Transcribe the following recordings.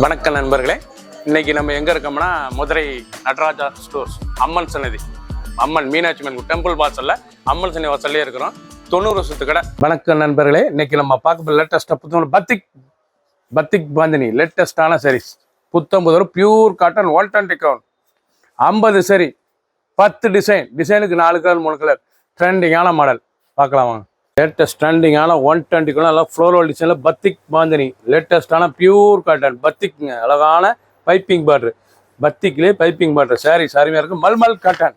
வணக்கம் நண்பர்களே, இன்னைக்கு நம்ம எங்க இருக்கோம்னா மதுரை நடராஜா ஸ்டோர்ஸ் அம்மன் சன்னதி, அம்மன் மீனாட்சி அம்மன் டெம்பிள் வாசல்ல அம்மன் சன்னதி வாசல்லே இருக்கிறோம். 90 வருஷத்து கடை. வணக்கம் நண்பர்களே, இன்னைக்கு நம்ம பார்க்க லேட்டஸ்டா புத்தகம் பத்திக் பாந்தினி லேட்டஸ்டான சாரீஸ். புத்தம்பது பியூர் காட்டன் 120 கவுண்ட் 50 சரி 10 டிசைனுக்கு 4 கலர் 3 கலர் ட்ரெண்டிங்கான மாடல் பார்க்கலாம் வாங்க. லேட்டஸ்ட் ட்ரெண்டிங்கான 120 கூட நல்லா ஃப்ளோரல் டிசைனில் பத்திக் பாந்தினி லேட்டஸ்டான பியூர் காட்டன் பத்திக்குங்க. அழகான பைப்பிங் பார்டர், பத்திக்லேயே பைப்பிங் பார்டர் சாரீ அருமையாக இருக்கும். Mulmul cotton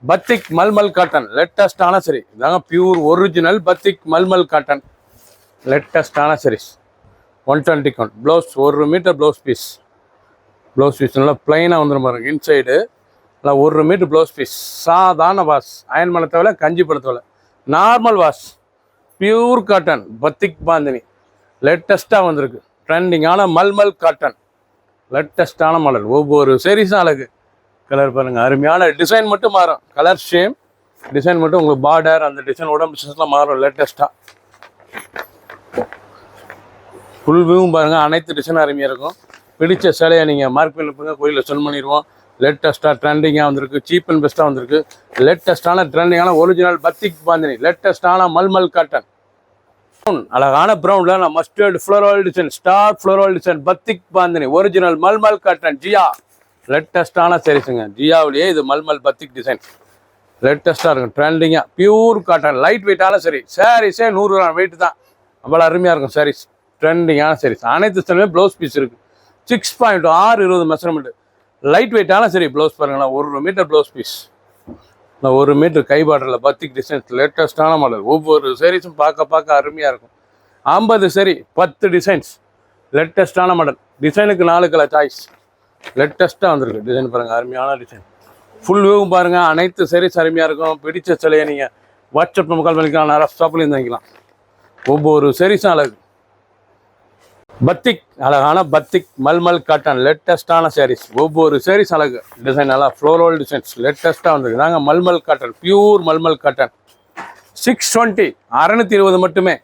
batik mulmul cotton லேட்டஸ்டான சரி இதாங்க pure original batik mulmul cotton லேட்டஸ்டான saris 120 count. Blouse 1 metre blouse piece நல்லா பிளைனாக வந்துடும் பாருங்க. இன்சைடு நல்லா 1 மீட்டர் ப்ளவுஸ் பீஸ். சாதாரண வாஷ், அயன் பண்ண தேவை, கஞ்சி பண்ண தேவை, normal wash. Pure cotton batik bandhani லேட்டஸ்ட்டாக வந்திருக்கு. ட்ரெண்டிங்கான மல்மல் காட்டன் லேட்டஸ்டான மாடல். ஒவ்வொரு சாரீஸும் அழகு. கலர் பாருங்கள், அருமையான டிசைன் மட்டும் மாறும். கலர் ஷேம் டிசைன் மட்டும் உங்களுக்கு பார்டர் அந்த டிசைன் உடம்பு டிசைன்ஸ்லாம் மாறும். லேட்டஸ்ட்டாக ஃபுல் வியூவும் பாருங்கள். அனைத்து டிசைனும் அருமையாக இருக்கும். பிடிச்ச சேலையை நீங்கள் மார்க் பண்ணி போங்க, கோயிலில் சென்ட் பண்ணிடுவோம். லேட்டஸ்ட்டாக ட்ரெண்டிங்காக வந்திருக்கு. சீப் அண்ட் பெஸ்ட்டாக வந்திருக்கு. லேட்டஸ்டான ட்ரெண்டிங்கான ஒரிஜினல் பத்திக் பாந்தினி லேட்டஸ்டான மல்மல் காட்டன். அழகான ப்ரௌனில் நான் mustard floral design, star floral design batik bandhani original mulmul cotton Jiya லேட்டஸ்டான சாரீஸுங்க. ஜியாவிலேயே இது மல்மல் பத்திக் டிசைன் லேட்டஸ்ட்டாக இருக்கும். ட்ரெண்டிங்காக பியூர் காட்டன் லைட் வெயிட்டான சரி. சாரீஸே 100 கிராம் வெயிட் தான். அவ்வளோ அருமையாக இருக்கும் சாரீஸ். ட்ரெண்டிங்கான சாரீஸ். அனைத்து ஸ்டைலுமே ப்ளவுஸ் பீஸ் இருக்குது. 6.620 மெஷர்மெண்ட் லைட் வெயிட்டான சரி. ப்ளவுஸ் பாருங்களா, 1 மீட்டர் ப்ளவுஸ் பீஸ், 1 மீட்டர் கை பார்டரில் பத்திக் டிசைன்ஸ் லேட்டஸ்டான மாடல். ஒவ்வொரு சாரீஸும் பார்க்க அருமையாக இருக்கும். 50 சரி 10 டிசைன்ஸ் லேட்டஸ்டான மாடல். டிசைனுக்கு 4 கலர் சாய்ஸ் லேட்டஸ்ட்டாக வந்திருக்கு. டிசைன் பாருங்கள், அருமையான டிசைன். ஃபுல் வியூவும் பாருங்கள். அனைத்து சாரீஸ் அருமையாக இருக்கும். பிடிச்ச சிலையை நீங்கள் வாட்ஸ்அப் கால் பண்ணிக்கலாம், நிறைய ஷாப்லேருந்து வாங்கிக்கலாம். ஒவ்வொரு சாரீஸும் அழகு. பத்திக் அழகான பத்திக் மல்மல் காட்டன் லேட்டஸ்டான சாரீஸ். ஒவ்வொரு சாரீஸ் அழகு. டிசைன் நல்லா ஃப்ளோரல் டிசைன்ஸ் லேட்டஸ்ட்டாக வந்துருக்கு. நாங்கள் mulmul cotton pure mulmul cotton 620 620 மட்டுமே.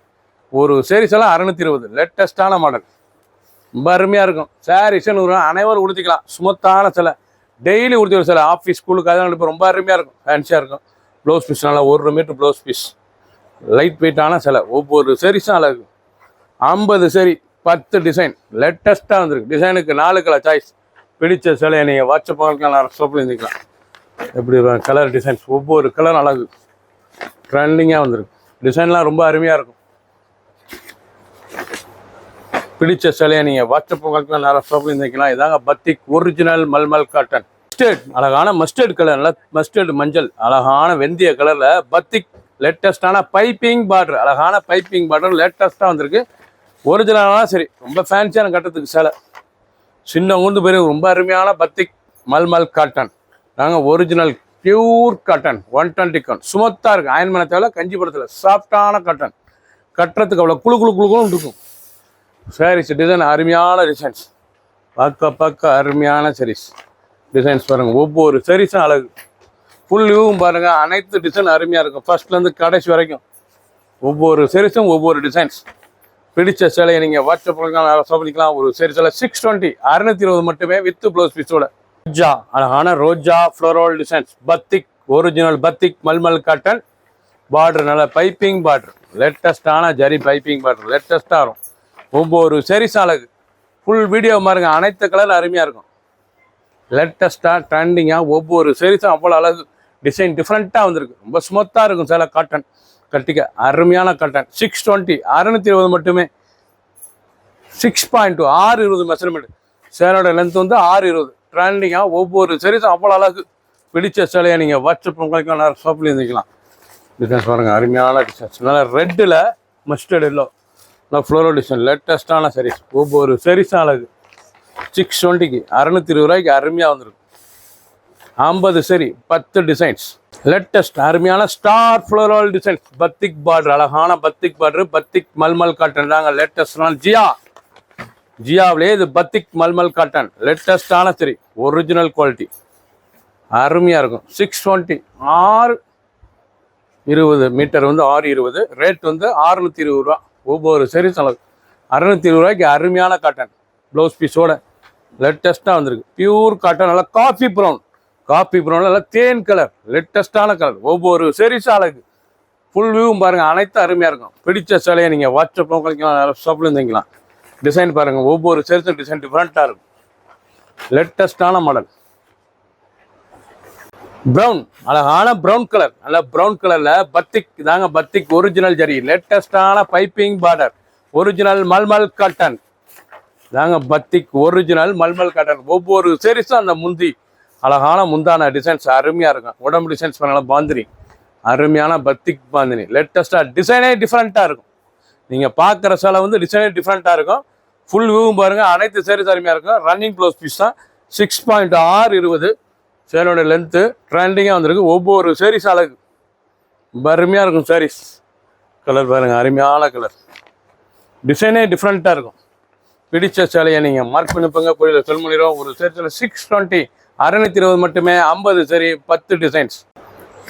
ஒரு சாரீஸ் எல்லாம் 620 லேட்டஸ்டான மாடல். ரொம்ப அருமையாக இருக்கும். சாரீஸை 100 அனைவரும் உடுத்திக்கலாம். சுமத்தான சிலை டெய்லி உடுத்தி ஒரு சிலை ஆஃபீஸ் ஸ்கூலுக்கு அதெல்லாம் இப்போ ரொம்ப அருமையாக இருக்கும். ஃபேன்சியாக இருக்கும். ப்ளவுஸ் பீஸ் நல்லா 1 மீட்டர் ப்ளவுஸ் பீஸ் லைட் வெயிட்டான சிலை. ஒவ்வொரு சாரீஸும் அழகு. 50 சரி 10 டிசைன் லேட்டஸ்ட்டாக வந்துருக்கு. டிசைனுக்கு 4 கலர் சாய்ஸ். பிடிச்ச சிலையை நீங்கள் வாட்ஸ்அப் பண்ணலாம், ஷாப்பில் இருந்துக்கலாம். எப்படி கலர் டிசைன்ஸ் ஒவ்வொரு கலர் அழகு. ட்ரெண்டிங்காக வந்துருக்கு. டிசைன்லாம் ரொம்ப அருமையாக இருக்கும். பிடிச்ச சிலையை நீங்கள் வாட்ஸ்அப் பண்ணலாம், நிறைய ஷாப்பில் இருந்துக்கலாம். இதாங்க batik original mulmul cotton. Mustard அழகான மஸ்டர்ட் கலர், நல்லா மஸ்டர்ட் மஞ்சள் அழகான வெந்தய கலரில் பத்திக் லேட்டஸ்டான பைப்பிங் பார்டர். அழகான பைப்பிங் பார்டர் லேட்டஸ்ட்டாக வந்திருக்கு. ஒரிஜினலாக சரி ரொம்ப ஃபேன்சியான கட்டத்துக்கு சேலை. சின்ன ஊந்து பேர் ரொம்ப அருமையான பத்திக் மல்மல் காட்டன். நாங்கள் ஒரிஜினல் பியூர் காட்டன் 120 கவுண்ட். சுமத்தாக இருக்குது. அயன் பண்ண தேவை, கஞ்சி படத்தில் சாஃப்டான காட்டன். கட்டுறதுக்கு அவ்வளோ குழு இருக்கும். சாரீஸ் டிசைன் அருமையான டிசைன்ஸ். பார்க்க அருமையான சாரீஸ். டிசைன்ஸ் பாருங்கள். ஒவ்வொரு சாரீஸும் அழகு. ஃபுல் வியூவும் பாருங்கள். அனைத்து டிசைன் அருமையாக இருக்கும். ஃபர்ஸ்ட்லேருந்து கடைசி வரைக்கும் ஒவ்வொரு சாரீஸும் ஒவ்வொரு டிசைன்ஸ். பிடிச்ச சேலையை நீங்கள் வாட்ஸ்அப் பண்ணிக்கலாம். ஒரு சரி சேலை 620 620 மட்டுமே வித் ப்ளவுஸ் பீஸோட. ரோஜா அழகான ரோஜா floral designs batik original batik mulmul cotton. Border நல்ல பைப்பிங் பார்டர் லேட்டஸ்டான ஜரி பைப்பிங் பார்டர் லேட்டஸ்ட்டாக வரும். ஒவ்வொரு சாரீஸ் அழகு. ஃபுல் வீடியோ பாருங்க. அனைத்து கலர் அருமையாக இருக்கும். லேட்டஸ்ட்டாக ட்ரெண்டிங்காக ஒவ்வொரு சாரீஸும் அவ்வளோ அழகு. டிசைன் டிஃப்ரெண்ட்டாக வந்திருக்கு. ரொம்ப ஸ்மூத்தாக இருக்கும் சேலை. காட்டன் கட்டிக்க அருமையான காட்டன். 620 620 மட்டுமே. 6.2 620 மெஷர்மெண்ட். சேலோட லென்த் வந்து 620. ட்ரெண்டிங்காக ஒவ்வொரு சாரீஸும் அவ்வளோ அழகு. பிடிச்ச சேலையை நீங்கள் வாட்ஸ்அப் பண்ணிக்கலாம், நிறைய ஷாப்பில் இருந்துக்கலாம். டிசைன்ஸ் பாருங்கள், அருமையான டிசைன்ஸ். நல்லா ரெட்டில் மஸ்டர்ட் எல்லோ நல்லா ஃப்ளோரல் டிசைன் லேட்டஸ்ட்டான சாரீஸ். ஒவ்வொரு சாரீஸும் அழகு. 620க்கு 620 ரூபாய்க்கு அருமையாக வந்துருக்கு. 50 சரி 10 டிசைன்ஸ் லேட்டஸ்ட் அருமையான ஸ்டார் ஃப்ளோரல் டிசைன்ஸ். பத்திக் பார்டர் அழகான பத்திக் பார்டர் பத்திக் மல்மல் காட்டன். நாங்கள் லேட்டஸ்டான ஜியாவிலே இது பத்திக் மல்மல் காட்டன் லேட்டஸ்டான சரி ஒரிஜினல் குவாலிட்டி அருமையாக இருக்கும். 620 620 மீட்டர் வந்து 620. ரேட் வந்து 620 ரூபா. ஒவ்வொரு சாரீஸ் அளவு 620 ரூபாய்க்கு அருமையான காட்டன் ப்ளவுஸ் பீஸோட லேட்டஸ்ட்டாக வந்திருக்கு. பியூர் காட்டன், நல்லா காஃபி ப்ரௌன் நல்லா தேன் கலர், லேட்டஸ்டான கலர். ஒவ்வொரு சரிஸ் அழகு. ஃபுல் வியூவும் பாருங்கள், அனைத்தும் அருமையாக இருக்கும். பிடிச்ச சேலையை நீங்கள் வாட்ஸ்அப்பில் கழிக்கலாம், நிறைய ஷாப்பில் இருந்தீங்களா. டிசைன் பாருங்கள், ஒவ்வொரு சரிஸும் டிசைன் டிஃப்ரெண்ட்டாக இருக்கும். லேட்டஸ்டான மாடல். ப்ரௌன், அழகான ப்ரௌன் கலர், நல்லா ப்ரௌன் கலரில் பத்திக் தாங்க, பத்திக் ஒரிஜினல் ஜரி, லேட்டஸ்டான piping border, original mulmul cotton தாங்க, பத்திக் ஒரிஜினல் மல்மல் காட்டன். ஒவ்வொரு சரிஸும் அந்த முந்தி அழகான முந்தான டிசைன்ஸ் அருமையாக இருக்கும். உடம்பு டிசைன்ஸ் பண்ணலாம், பாந்தினி அருமையான பத்திக் பாந்தினி, லேட்டஸ்ட்டாக டிசைனே டிஃப்ரெண்ட்டாக இருக்கும். நீங்கள் பார்க்குற சேலை வந்து டிசைனே டிஃப்ரெண்ட்டாக இருக்கும். ஃபுல் வியூவும் பாருங்கள், அனைத்து சேரீஸ் அருமையாக இருக்கும். ரன்னிங் ப்ளவுஸ் பீஸ் தான். 6.620 சேலோட லென்த்து ட்ரெண்டிங்காக வந்திருக்கு. ஒவ்வொரு சேரீஸ் அழகு அருமையாக இருக்கும். சாரீஸ் கலர் பாருங்கள், அருமையான கலர், டிசைனே டிஃப்ரெண்ட்டாக இருக்கும். பிடிச்ச சேலையை நீங்கள் மார்க் பண்ணிப்பங்க, புரியல சொல் பண்ணிடுவோம். ஒரு சேரீஸில் 620 620 மட்டுமே, 50 சரி, 10 டிசைன்ஸ்.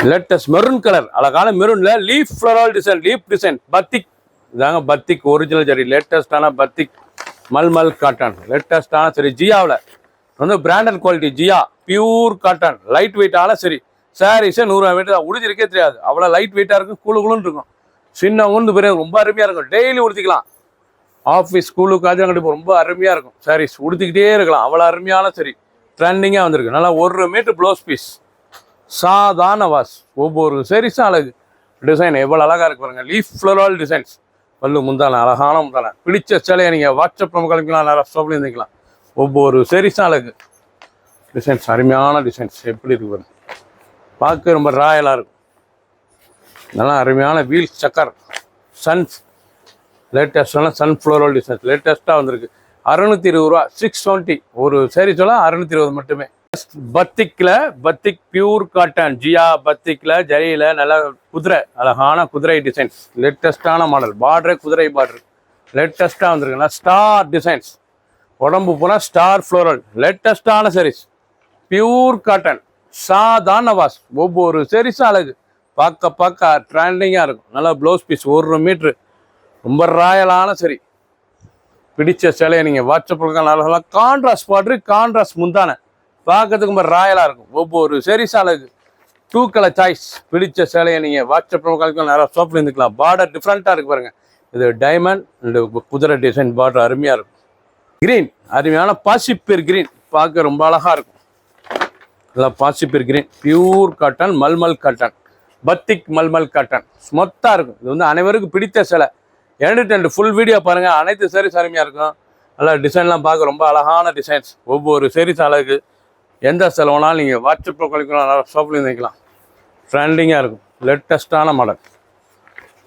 லேட்டஸ்ட் மெரூன் கலர், அழகான மெரூனில் leaf floral design, leaf design, batik இதாங்க, பத்திக் ஒரிஜினல் சரி, லேட்டஸ்டான பத்திக் மல்மல் காட்டன், லேட்டஸ்டான சரி. ஜியாவில் வந்து பிராண்டட் குவாலிட்டி ஜியா பியூர் காட்டன், லைட் வெயிட்டான சரி. சாரீஸே 100 வெயிட் தான், உடுத்திருக்கே தெரியாது, அவ்வளோ லைட் வெயிட்டாக இருக்கும். குழுன்னு இருக்கும். சின்னவங்க பிறகு ரொம்ப அருமையாக இருக்கும். டெய்லி உடுத்திக்கலாம். ஆஃபீஸ் ஸ்கூலுக்கு அது கண்டிப்பாக ரொம்ப அருமையாக இருக்கும். சாரீஸ் உடுத்திக்கிட்டே இருக்கலாம், அவ்வளோ அருமையான சரி. ட்ரெண்டிங்காக வந்திருக்கு. நல்லா 1 மீட்டர் ப்ளவுஸ் பீஸ், சாதாரண வாஸ். ஒவ்வொரு சரிஸும் அழகு. டிசைன் எவ்வளோ அழகாக இருக்கு பாருங்கள். லீஃப் ஃப்ளோரல் டிசைன்ஸ், பல்லு முந்தான, அழகான முந்தான. பிடிச்ச சேலையை நீங்கள் வாட்ஸ்அப் கழிக்கலாம், நிறைய ஸ்டாப்ல இருந்துக்கலாம். ஒவ்வொரு சரிஸும் அழகு. டிசைன்ஸ் அருமையான டிசைன்ஸ், எப்படி இருக்கு பாருங்க, பார்க்க ரொம்ப ராயலாக இருக்கும். நல்லா அருமையான வீல் சக்கர், சன்ஸ் லேட்டஸ்டான சன் ஃப்ளோரல் டிசைன்ஸ் லேட்டஸ்ட்டாக வந்திருக்கு. 620 ரூபா, 620 ஒரு சரி சொல்ல 620 மட்டுமே. பத்திக்கில் பத்திக் பியூர் காட்டன் ஜியா பத்திக்கில் ஜரியில் நல்ல குதிரை, அழகான குதிரை டிசைன்ஸ், லேட்டஸ்டான மாடல். பார்டரே குதிரை பார்டர், லேட்டஸ்ட்டாக வந்திருக்கு. ஸ்டார் டிசைன்ஸ், உடம்பு போனால் ஸ்டார் ஃப்ளோரல், லேட்டஸ்டான சரிஸ், பியூர் காட்டன், சாதாரண வாஸ். ஒவ்வொரு சரிஸும் அழகு, பார்க்க ட்ரெண்டிங்காக இருக்கும். நல்லா ப்ளவுஸ் பீஸ் 1 மீட்ரு, ரொம்ப ராயலான சரி. பிடிச்ச சேலையை நீங்கள் வாட்ஸ்அப்பில் நல்லா கான்ட்ராஸ்ட் பார்டரு, கான்ட்ராஸ்ட் முந்தான, பார்க்கறதுக்கு ரொம்ப ராயலாக இருக்கும். ஒவ்வொரு சரிஸ் அழகு. 2 கலர் சாய்ஸ். பிடிச்ச சேலையை நீங்கள் வாட்ஸ்அப்பில் கழிக்கலாம், நிறையா ஷாப்பில் இருந்துக்கலாம். பார்டர் டிஃப்ரெண்ட்டாக இருக்குது பாருங்கள். இது டைமண்ட் அண்டு குதிரை டிசைன் பார்டர் அருமையாக இருக்கும். கிரீன், அருமையான பாசிப்பேர் கிரீன், பார்க்க ரொம்ப அழகாக இருக்கும். நல்லா பாசிப்பேர் green, pure cotton mulmul cotton, batik mulmul cotton, ஸ்மொத்தாக இருக்கும். இது வந்து அனைவருக்கும் பிடித்த சேலை. 2 ஃபுல் வீடியோ பாருங்கள், அனைத்து சேரீஸ் அருமையாக இருக்கும். நல்லா டிசைன்லாம் பார்க்க ரொம்ப அழகான டிசைன்ஸ். ஒவ்வொரு சேரீஸ் அழகு. எந்த செலவுனாலும் நீங்கள் வாட்ஸ்அப்பில் கழிக்கலாம், நல்லா ஷாப்பில் இருந்துக்கலாம். ட்ரெண்டிங்காக இருக்கும். லேட்டஸ்ட்டான மாடல்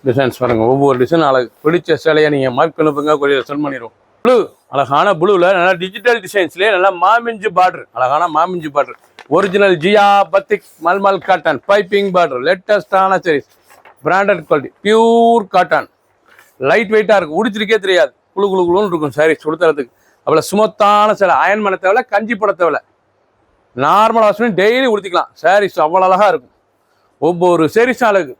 டிசைன்ஸ் பாருங்கள், ஒவ்வொரு டிசைன் அழகு. பிடிச்ச சேலையை நீங்கள் மார்க் பண்ணுங்க, கொஞ்சம் சென்ட் பண்ணிடுவோம். ப்ளூ, அழகான ப்ளூவில் நல்லா டிஜிட்டல் டிசைன்ஸ்லேயே நல்லா மாமிஞ்சு பார்டர், அழகான மாமிஞ்சு border, original Jiya batik mulmul cotton, piping border, லேட்டஸ்ட்டான saris, branded quality, pure cotton, light வெயிட்டாக இருக்கும். உடிச்சிருக்கே தெரியாது, குழுன்னு இருக்கும். சாரீஸ் உடுத்துறதுக்கு அவ்வளோ சுமத்தான சேலை. அயன் பண்ண தேவை, கஞ்சி போட தேவை, நார்மல் வாஷ் பண்ணி டெய்லி உடுத்திக்கலாம். சாரீஸ் அவ்வளோ அழகாக இருக்கும். ஒவ்வொரு சாரீஸும் அழகு.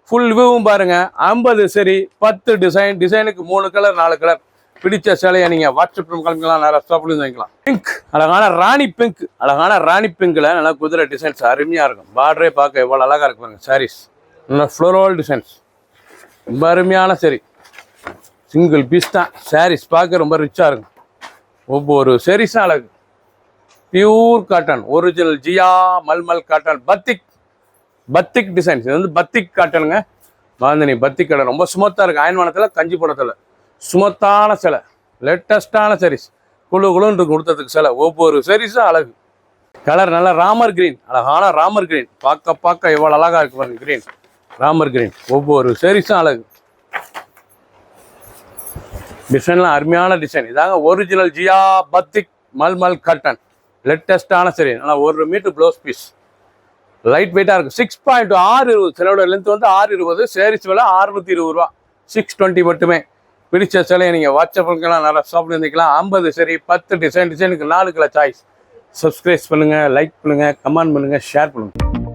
ஃபுல் வியூவும் பாருங்கள். 50 சரி, 10 டிசைன், டிசைனுக்கு 3 கலர் 4 கலர். பிடிச்ச சேலையை நீங்கள் வாட்ஸ்அப் கிளம்பிக்கலாம், நிறைய ஸ்டாப்லேருந்து வாங்கிக்கலாம். பிங்க், அழகான ராணி பிங்க், அழகான ராணி பிங்க்கில் நல்லா குதிரை டிசைன்ஸ் அருமையாக இருக்கும். பார்டரே பார்க்க எவ்வளோ அழகாக இருக்கு பாருங்க. சாரீஸ் நல்லா ஃப்ளோரல் டிசைன்ஸ், ரொம்ப அருமையான சரி. சிங்கிள் பீஸ் தான். சாரீஸ் பார்க்க ரொம்ப ரிச்சாக இருக்கும். ஒவ்வொரு சாரீஸும் அழகு. பியூர் காட்டன், ஒரிஜினல் ஜியா மல்மல் காட்டன், பத்திக் டிசைன்ஸ். இது வந்து பத்திக் காட்டனுங்க, பாந்தினி பத்திக் காட்டன். ரொம்ப சுமத்தாக இருக்குது. அயன்மானத்தில் கஞ்சி போடத்தில் சுமத்தான சிலை, லேட்டஸ்டான சாரீஸ், குழுன்னு இருக்கு கொடுத்ததுக்கு சிலை. ஒவ்வொரு சாரீஸும் அழகு. கலர் நல்லா ராமர் கிரீன், அழகான ராமர் கிரீன், பார்க்க எவ்வளோ அழகாக இருக்கு பாருங்க. கிரீன், ராமர் கிரீன், ஒவ்வொரு சாரீஸும் அழகு. டிசைன்லாம் அருமையான டிசைன். இதாங்க original Jiya batik mulmul cotton, லேட்டஸ்டான சரி. நல்லா 1 மீட்டர் ப்ளவுஸ் பீஸ், லைட் வெயிட்டாக இருக்கும். 6.620, சிலோட லென்த் வந்து 620. சாரீஸ் விலை 620 ரூபா, 620 மட்டுமே. பிடிச்ச சிலையை நீங்கள் வாட்ஸ்அப்புக்கெல்லாம் நிறைய ஷாப்பில் இருந்துக்கலாம். 50 சரி, 10 டிசைனுக்கு 4 கலர் சாய்ஸ். சப்ஸ்கிரைப் பண்ணுங்கள், லைக் பண்ணுங்கள், கமெண்ட் பண்ணுங்கள், ஷேர் பண்ணுங்கள்.